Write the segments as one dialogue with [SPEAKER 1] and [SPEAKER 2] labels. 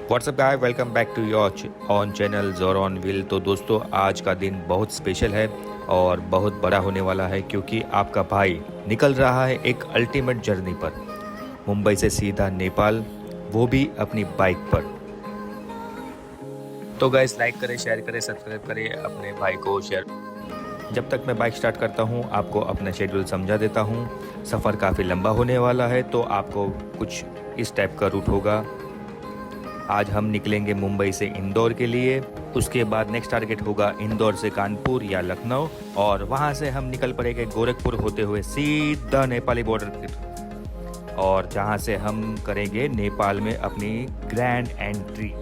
[SPEAKER 1] WhatsApp guy, welcome back to your own channel जोरॉन विल। तो दोस्तों, आज का दिन बहुत स्पेशल है और बहुत बड़ा होने वाला है क्योंकि आपका भाई निकल रहा है एक अल्टीमेट जर्नी पर, मुंबई से सीधा नेपाल, वो भी अपनी बाइक पर। तो गाइस, लाइक करें, शेयर करें, सब्सक्राइब करें, अपने भाई को शेयर। जब तक मैं बाइक स्टार्ट करता हूँ आपको अपना शेड्यूल समझा देता हूँ। सफ़र काफ़ी लंबा होने वाला है तो आपको कुछ इस टाइप का रूट होगा। आज हम निकलेंगे मुंबई से इंदौर के लिए, उसके बाद नेक्स्ट टारगेट होगा इंदौर से कानपुर या लखनऊ, और वहां से हम निकल पड़ेंगे गोरखपुर होते हुए सीधा नेपाली बॉर्डर, और जहां से हम करेंगे नेपाल में अपनी ग्रैंड एंट्री।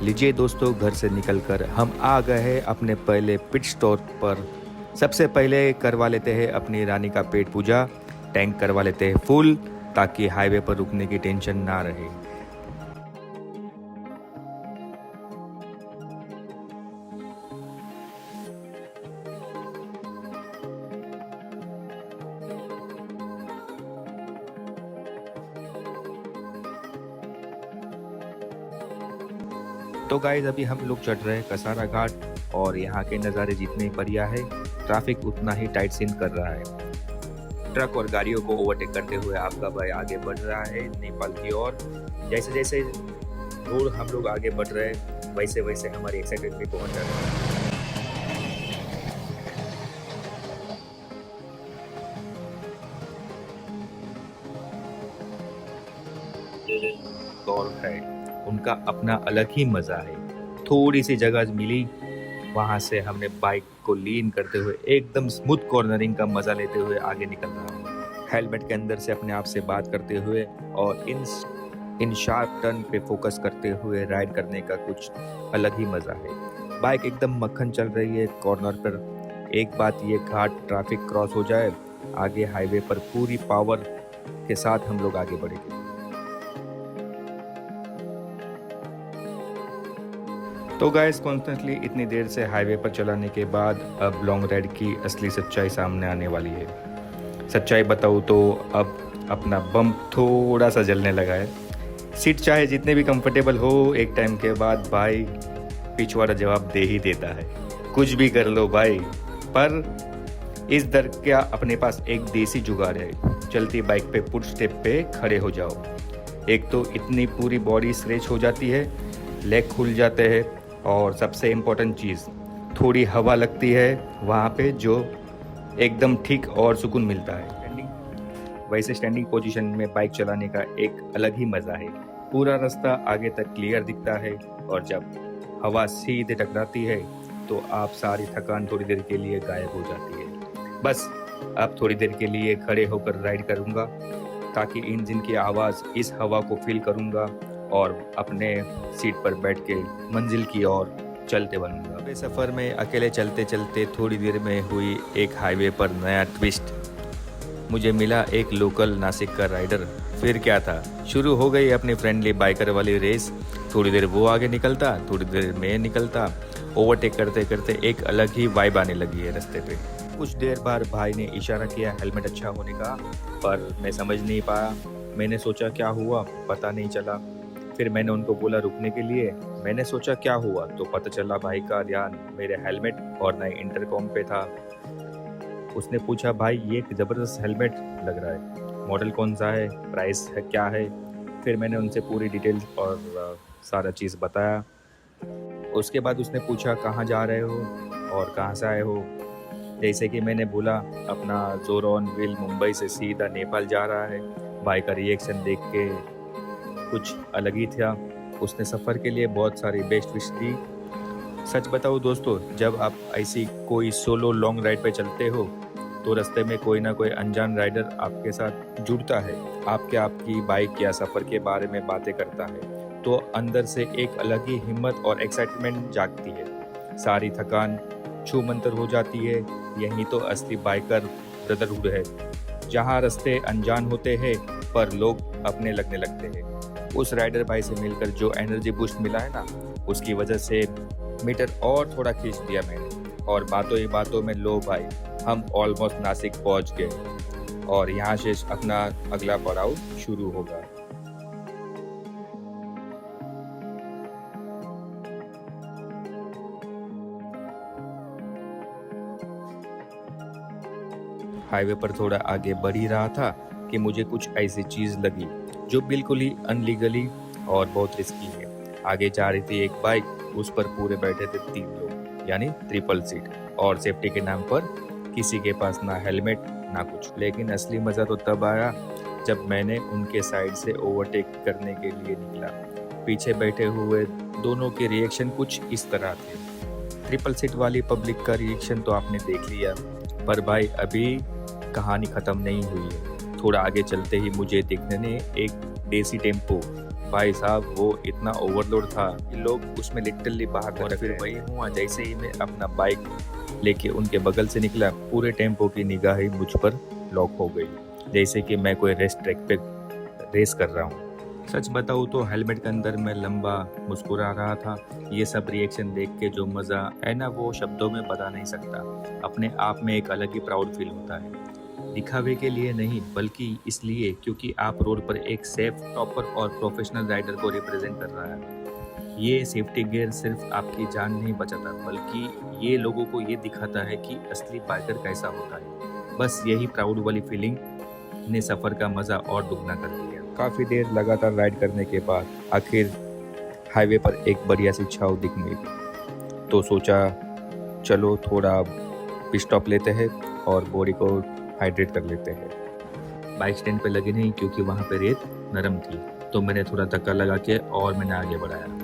[SPEAKER 1] लीजिए दोस्तों, घर से निकलकर हम आ गए हैं अपने पहले पिट स्टॉप पर। सबसे पहले करवा लेते हैं अपनी रानी का पेट पूजा, टैंक करवा लेते हैं फुल ताकि हाईवे पर रुकने की टेंशन ना रहे। तो गाइस, अभी हम लोग चढ़ रहे हैं कसारा घाट, और यहाँ के नज़ारे जितने बढ़िया है, ट्रैफिक उतना ही टाइट सीन कर रहा है। ट्रक और गाड़ियों को ओवरटेक करते हुए आपका भाई आगे बढ़ रहा है नेपाल की ओर। जैसे जैसे रोड हम लोग आगे बढ़ रहे हैं वैसे वैसे हमारी एक्साइटमेंट भी पहुंच जा रही है। और है उनका अपना अलग ही मज़ा है। थोड़ी सी जगह मिली, वहाँ से हमने बाइक को लीन करते हुए एकदम स्मूथ कॉर्नरिंग का मज़ा लेते हुए आगे निकल रहा हूँ, हेलमेट के अंदर से अपने आप से बात करते हुए और इन शार्प टर्न पे फोकस करते हुए राइड करने का कुछ अलग ही मज़ा है। बाइक एकदम मक्खन चल रही है कॉर्नर पर। एक बात, ये घाट ट्रैफिक क्रॉस हो जाए, आगे हाईवे पर पूरी पावर के साथ हम लोग आगे बढ़ेंगे। तो गाइस, कॉन्स्टेंटली इतनी देर से हाईवे पर चलाने के बाद अब लॉन्ग राइड की असली सच्चाई सामने आने वाली है। सच्चाई बताऊँ तो अब अपना बम थोड़ा सा जलने लगा है। सीट चाहे जितने भी कंफर्टेबल हो, एक टाइम के बाद भाई पिछवाड़ा जवाब दे ही देता है। कुछ भी कर लो भाई, पर इस दर क्या अपने पास एक देसी जुगाड़ है। चलती बाइक पे फुट स्टेप पे खड़े हो जाओ। एक तो इतनी पूरी बॉडी स्ट्रेच हो जाती है, लेग खुल जाते हैं, और सबसे इम्पोर्टेंट चीज़, थोड़ी हवा लगती है वहाँ पे जो एकदम ठीक और सुकून मिलता है। वैसे स्टैंडिंग पोजीशन में बाइक चलाने का एक अलग ही मज़ा है। पूरा रास्ता आगे तक क्लियर दिखता है, और जब हवा सीधे टकराती है तो आप सारी थकान थोड़ी देर के लिए गायब हो जाती है। बस अब थोड़ी देर के लिए खड़े होकर राइड करूँगा ताकि इंजन की आवाज़, इस हवा को फील करूँगा और अपने सीट पर बैठ के मंजिल की ओर चलते बनूंगा। सफ़र में अकेले चलते चलते थोड़ी देर में हुई एक हाईवे पर नया ट्विस्ट। मुझे मिला एक लोकल नासिक का राइडर। फिर क्या था, शुरू हो गई अपनी फ्रेंडली बाइकर वाली रेस। थोड़ी देर वो आगे निकलता, थोड़ी देर मैं निकलता। ओवरटेक करते करते एक अलग ही वाइब आने लगी है रास्ते पे। कुछ देर बाद भाई ने इशारा किया हेलमेट अच्छा होने का, पर मैं समझ नहीं पाया। मैंने सोचा क्या हुआ, पता नहीं चला। फिर मैंने उनको बोला रुकने के लिए। मैंने सोचा क्या हुआ, तो पता चला भाई का ध्यान मेरे हेलमेट और नए इंटरकॉम पे था। उसने पूछा, भाई ये एक ज़बरदस्त हेलमेट लग रहा है, मॉडल कौन सा है, प्राइस है क्या है। फिर मैंने उनसे पूरी डिटेल्स और सारा चीज़ बताया। उसके बाद उसने पूछा कहाँ जा रहे हो और कहाँ से आए हो। जैसे कि मैंने बोला अपना जोरॉन विल मुंबई से सीधा नेपाल जा रहा है, भाई का रिएक्शन देख के कुछ अलग ही था। उसने सफ़र के लिए बहुत सारी बेस्ट विश दी। सच बताऊँ दोस्तों, जब आप ऐसी कोई सोलो लॉन्ग राइड पे चलते हो तो रास्ते में कोई ना कोई अनजान राइडर आपके साथ जुड़ता है, आपकी बाइक या सफ़र के बारे में बातें करता है, तो अंदर से एक अलग ही हिम्मत और एक्साइटमेंट जागती है। सारी थकान छूमंतर हो जाती है। यही तो असली बाइकर ब्रदरहुड है, जहाँ रास्ते अनजान होते हैं पर लोग अपने लगने लगते हैं। उस राइडर भाई से मिलकर जो एनर्जी बूस्ट मिला है ना, उसकी वजह से मीटर और थोड़ा खींच दिया मैंने, और बातों ही बातों में लो भाई, हम ऑलमोस्ट नासिक पहुंच गए। और यहाँ से अपना अगला पड़ाव शुरू होगा। हाईवे पर थोड़ा आगे बढ़ ही रहा था कि मुझे कुछ ऐसी चीज़ लगी जो बिल्कुल ही अनलीगली और बहुत रिस्की है। आगे जा रही थी एक बाइक, उस पर पूरे बैठे थे 3 लोग, यानी ट्रिपल सीट, और सेफ्टी के नाम पर किसी के पास ना हेलमेट ना कुछ। लेकिन असली मज़ा तो तब आया जब मैंने उनके साइड से ओवरटेक करने के लिए निकला। पीछे बैठे हुए दोनों के रिएक्शन कुछ इस तरह थे। ट्रिपल सीट वाली पब्लिक का रिएक्शन तो आपने देख लिया, पर भाई अभी कहानी ख़त्म नहीं हुई है। थोड़ा आगे चलते ही मुझे देखने ने एक देसी टेम्पो, भाई साहब वो इतना ओवरलोड था कि लोग उसमें लिटरली बाहर तक। और फिर वही हुआ, जैसे ही मैं अपना बाइक लेके उनके बगल से निकला, पूरे टेम्पो की निगाह ही मुझ पर लॉक हो गई, जैसे कि मैं कोई रेस ट्रैक पे रेस कर रहा हूँ। सच बताऊँ तो हेलमेट के अंदर मैं लंबा मुस्कुरा रहा था। ये सब रिएक्शन देख के जो मज़ा है ना, वो शब्दों में बता नहीं सकता। अपने आप में एक अलग ही प्राउड फील होता है। दिखावे के लिए नहीं, बल्कि इसलिए क्योंकि आप रोड पर एक सेफ, टॉपर और प्रोफेशनल राइडर को रिप्रेजेंट कर रहा है। ये सेफ्टी गियर सिर्फ आपकी जान नहीं बचाता, बल्कि ये लोगों को ये दिखाता है कि असली बाइकर कैसा होता है। बस यही प्राउड वाली फीलिंग ने सफ़र का मज़ा और दुगना कर दिया। काफ़ी देर लगातार राइड करने के बाद आखिर हाईवे पर एक बढ़िया सी छाव दिख गई, तो सोचा चलो थोड़ा पिट स्टॉप लेते हैं और बॉडी को हाइड्रेट कर लेते हैं। बाइक स्टैंड पे लगी नहीं क्योंकि वहाँ पे रेत नरम थी, तो मैंने थोड़ा धक्का लगा के और मैंने आगे बढ़ाया।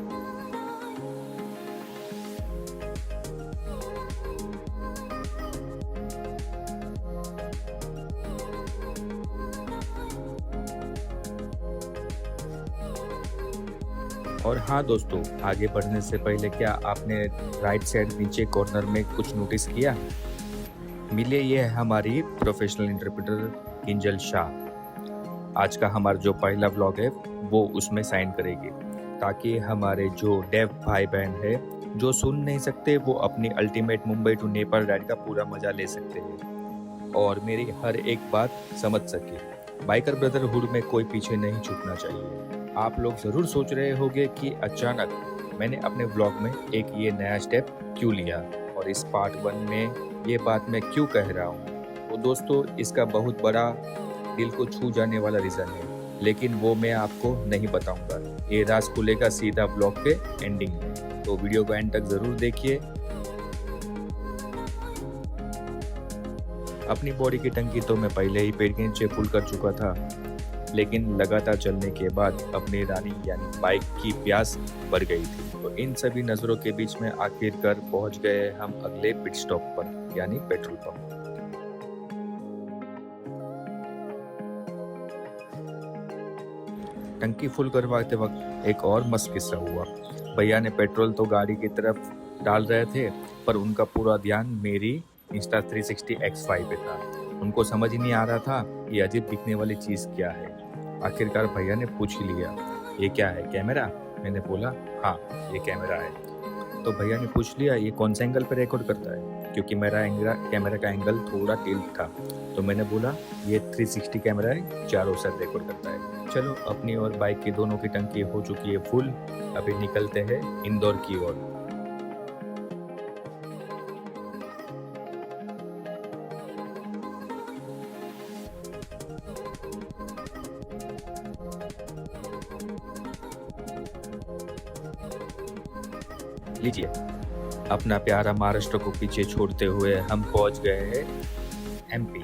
[SPEAKER 1] और हाँ दोस्तों, आगे बढ़ने से पहले क्या आपने राइट साइड नीचे कॉर्नर में कुछ नोटिस किया? मिले ये है हमारी प्रोफेशनल इंटरप्रेटर किंजल शाह। आज का हमारा जो पहला व्लॉग है वो उसमें साइन करेगी, ताकि हमारे जो डेव भाई बहन है जो सुन नहीं सकते वो अपनी ultimate Mumbai to Nepal ride का पूरा मजा ले सकते हैं और मेरी हर एक बात समझ सके। बाइकर ब्रदरहुड में कोई पीछे नहीं छूटना चाहिए। आप लोग ज़रूर सोच रहे होंगे कि अचानक मैंने अपने व्लॉग में एक ये नया स्टेप क्यों लिया और इस पार्ट 1 में ये बात मैं क्यों कह रहा हूँ। तो दोस्तों, इसका बहुत बड़ा दिल को छू जाने वाला रीज़न है, लेकिन वो मैं आपको नहीं बताऊंगा। ये राज खुलेगा सीधा ब्लॉग के एंडिंग में, तो वीडियो को एंड तक ज़रूर देखिए। अपनी बॉडी की टंकी तो मैं पहले ही पेट के नीचे फुल कर चुका था, लेकिन लगातार चलने के बाद अपनी रानी यानी बाइक की प्यास बढ़ गई थी। तो इन सभी नज़रों के बीच में आखिरकार पहुंच गए हम अगले पिट स्टॉप पर, यानी पेट्रोल पंप। टंकी फुल करवाते वक्त एक और मस्त किस्सा हुआ। भैया ने पेट्रोल तो गाड़ी की तरफ डाल रहे थे, पर उनका पूरा ध्यान मेरी Insta360 X5 पे था। उनको समझ ही नहीं आ रहा था ये अजीब दिखने वाली चीज़ क्या है। आखिरकार भैया ने पूछ ही लिया, ये क्या है, कैमरा? मैंने बोला हाँ ये कैमरा है। तो भैया ने पूछ लिया ये कौन सा एंगल पर रिकॉर्ड करता है, क्योंकि मेरा कैमरा का एंगल थोड़ा टिल्ट था। तो मैंने बोला ये 360 कैमरा है, चारों साइड रिकॉर्ड करता है। चलो, अपनी और बाइक की दोनों की टंकी हो चुकी है फुल। अभी निकलते हैं इंदौर की ओर। लीजिए, अपना प्यारा महाराष्ट्र को पीछे छोड़ते हुए हम पहुंच गए हैं एमपी।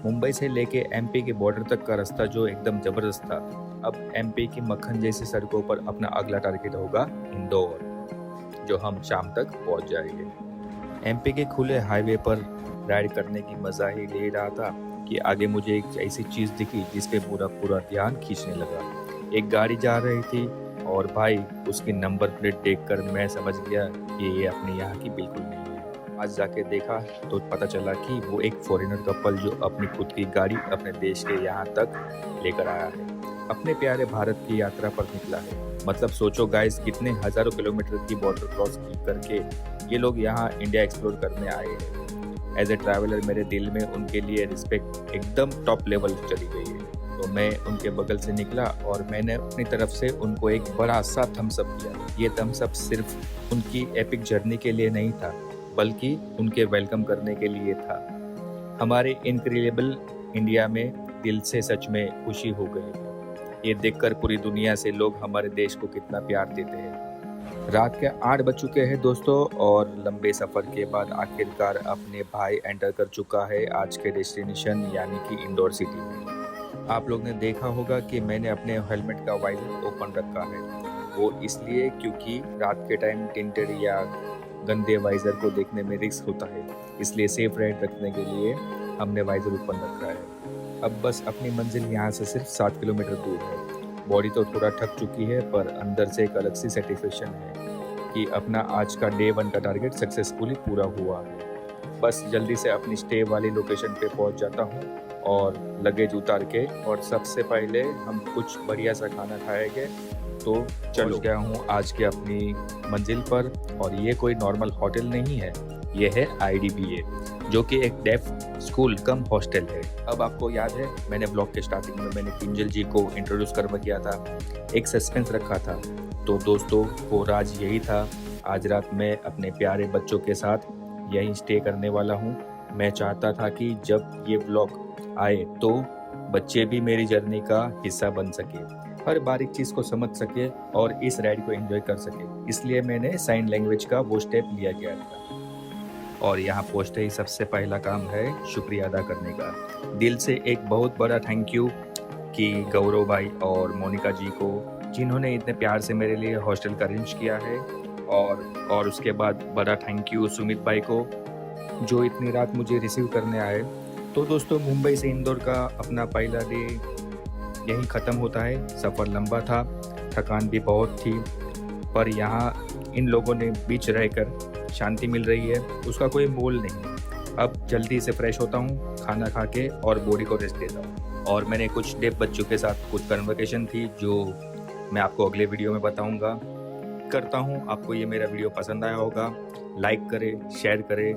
[SPEAKER 1] मुंबई से लेके एमपी के बॉर्डर तक का रास्ता जो एकदम ज़बरदस्त था। अब एमपी की मक्खन जैसी सड़कों पर अपना अगला टारगेट होगा इंदौर, जो हम शाम तक पहुंच जाएंगे। एमपी के खुले हाईवे पर राइड करने की मज़ा ही ले रहा था कि आगे मुझे एक ऐसी चीज़ दिखी जिस पे पूरा ध्यान खींचने लगा। एक गाड़ी जा रही थी और भाई उसकी नंबर प्लेट देखकर मैं समझ गया कि ये अपने यहाँ की बिल्कुल नहीं है। आज जाके देखा तो पता चला कि वो एक फॉरेनर कपल जो अपनी खुद की गाड़ी अपने देश के यहाँ तक लेकर आया है, अपने प्यारे भारत की यात्रा पर निकला है। मतलब सोचो गाइस, कितने हज़ारों किलोमीटर की बॉर्डर क्रॉस करके ये लोग यहाँ इंडिया एक्सप्लोर करने आए हैं। एज ए ट्रैवलर मेरे दिल में उनके लिए रिस्पेक्ट एकदम टॉप लेवल चली गई है। तो मैं उनके बगल से निकला और मैंने अपनी तरफ से उनको एक बड़ा सा थम्स अप दिया। ये थम्स अप सिर्फ उनकी एपिक जर्नी के लिए नहीं था, बल्कि उनके वेलकम करने के लिए था। हमारे इनक्रेडिबल इंडिया में दिल से सच में खुशी हो गई। ये देखकर पूरी दुनिया से लोग हमारे देश को कितना प्यार देते हैं। रात के 8 बज चुके हैं दोस्तों, और लंबे सफ़र के बाद आखिरकार अपने भाई एंटर कर चुका है आज के डेस्टिनेशन यानी कि इंदौर सिटी में। आप लोग ने देखा होगा कि मैंने अपने हेलमेट का वाइजर ओपन रखा है। वो इसलिए क्योंकि रात के टाइम टिंटेड या गंदे वाइजर को देखने में रिस्क होता है, इसलिए सेफ राइड रखने के लिए हमने वाइजर ओपन रखा है। अब बस अपनी मंजिल यहाँ से सिर्फ 7 किलोमीटर दूर है। बॉडी तो थोड़ा थक चुकी है, पर अंदर से एक अलग सी सेटिस्फेक्शन है कि अपना आज का डे 1 का टारगेट सक्सेसफुली पूरा हुआ है। बस जल्दी से अपनी स्टे वाली लोकेशन पे पहुंच जाता हूं और लगेज उतार के, और सबसे पहले हम कुछ बढ़िया सा खाना खाएंगे। तो चलो गया हूँ आज के अपनी मंजिल पर, और ये कोई नॉर्मल होटल नहीं है, ये है IDBA, जो कि एक डेफ स्कूल कम हॉस्टल है। अब आपको याद है मैंने ब्लॉग के स्टार्टिंग में मैंने किंजल जी को इंट्रोड्यूस कर किया था, एक सस्पेंस रखा था। तो दोस्तों वो राज यही था। आज रात मैं अपने प्यारे बच्चों के साथ यहीं स्टे करने वाला हूँ। मैं चाहता था कि जब ये ब्लॉग आए तो बच्चे भी मेरी जर्नी का हिस्सा बन सके, हर बारीक चीज़ को समझ सके और इस राइड को एंजॉय कर सके। इसलिए मैंने साइन लैंग्वेज का वो स्टेप लिया गया था। और यहाँ पहुँचते ही सबसे पहला काम है शुक्रिया अदा करने का। दिल से एक बहुत बड़ा थैंक यू कि गौरव भाई और मोनिका जी को, जिन्होंने इतने प्यार से मेरे लिए हॉस्टल का अरेंज किया है। और उसके बाद बड़ा थैंक यू सुमित भाई को, जो इतनी रात मुझे रिसीव करने आए। तो दोस्तों मुंबई से इंदौर का अपना पहला डे यहीं ख़त्म होता है। सफ़र लंबा था, थकान भी बहुत थी, पर यहाँ इन लोगों ने बीच रहकर शांति मिल रही है, उसका कोई मोल नहीं। अब जल्दी से फ्रेश होता हूँ खाना खा के और बॉडी को रेस्ट देता हूँ। और मैंने कुछ डेफ बच्चों के साथ कुछ कन्वर्सेशन थी जो मैं आपको अगले वीडियो में बताऊँगा। करता हूँ आपको ये मेरा वीडियो पसंद आया होगा। लाइक करें, शेयर करें।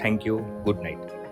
[SPEAKER 1] Thank you, good night.